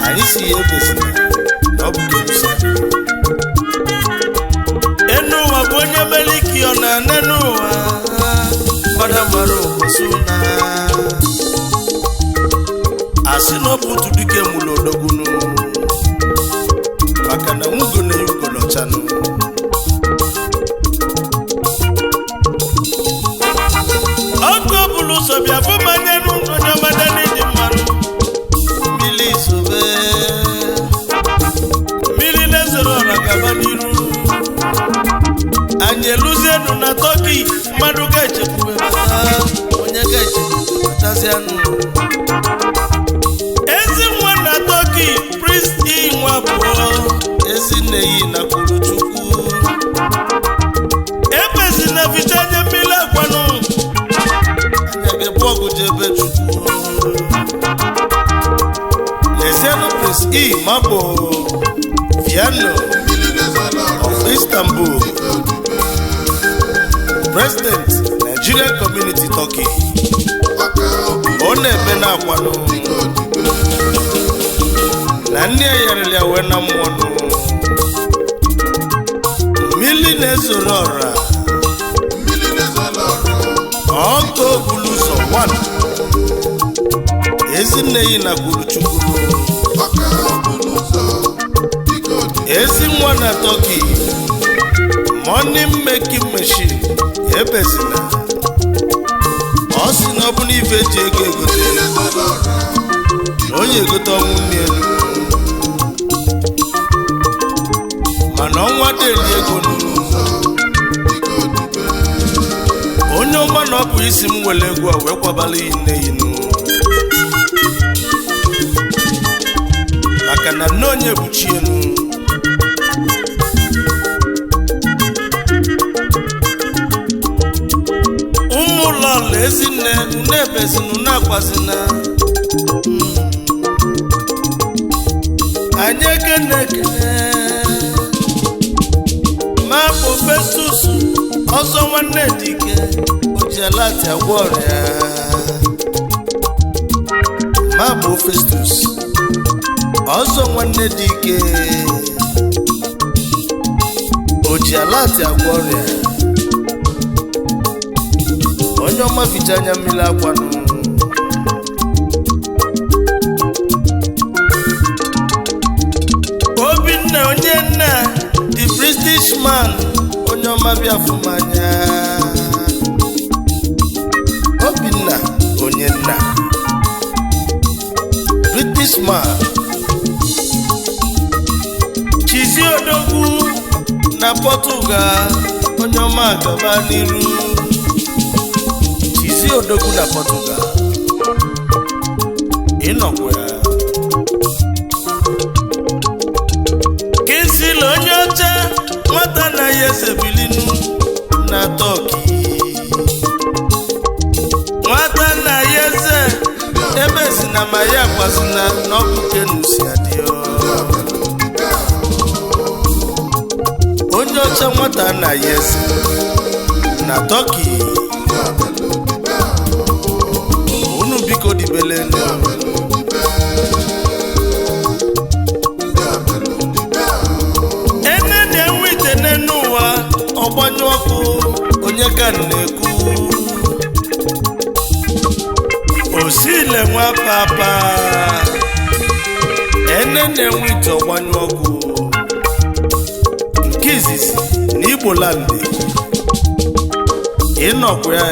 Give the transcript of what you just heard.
anyị si ya ebezina na ọ bụ kerusa enu ụwa bụ onye meliki ọ na nenu ụwa gbada mara ụbọsụna asị na ọ bụ otu dike mụlụ odogwunu maka na nwugo na yugo nọchanụ ọkụ bụrụ ụzọ bịa fụ manya n'ụlọ onye ọmada n'ịdị mmanụ mmiri isobe mmiri na-ezoro ọra gaba n'iru anyị eluzienụ na Tọki mmadụ ga-echekwube bata onye ga-echekwube batazianụ ezi nwa na Tọki Prince nwa pụọ ezi nneyi na kwuru Chukwu ebezi na ficha anya mmiri akwanụ anya ga-ebu ọgụ jebe Chukwu lezienụ Prince Mabo Viano of Istanbul President Nigerian Community Turkey ọ na-ebe na-akwanụ na nne ya yarịrị ya wee na mmụọnụ mmiri na-ezoro ọra ọkụ bulu ụzọ 1 ezinne yi na kwuru Chukwu ezi nwa na Turkey money making machine ebezina ọ sị na ọ bụ n'ife eji ego egote na onye egote ọnwụ nne elu mana ọnwa deli ego n'ụzọ onye ọma na ọ bụ isi m were egwu a wee kwabala iyi nne yinu maka na nne onye buchi elu ụmụlọla ezinne unu ebezina unu akwazina anyị ekene ma bụ Festus ọzọ nwanne dike ojialati agwọ ọrịa ma bụ Festus ọzọ nwanne dike ojialati agwọ ọrịa onye ọma ficha anya mmiri akwanụ Obinna onye nna the British man onye ọma bịa fụmanya Obinna onye nna British man Chizi Odogwu na Portugal onye ọma gaba n'iru Chizi Odogwu na Portugal ịnọkwa ya Kinsili onye ọcha nwata na ya ezebilinu na Turkey nwata na ya eze ebezi na ma ya kwazina n'ọkụ kenusi adịọ onye ọcha nwata na ya eze na Turkey unu biko dibelenu n'ụwa ọgbanyụ ọkụ onye ka na-ekwu osile nwa papa na-enwe ite ọgbanyụ ọkụ nke izizi na Igbo land ịnọkwa ya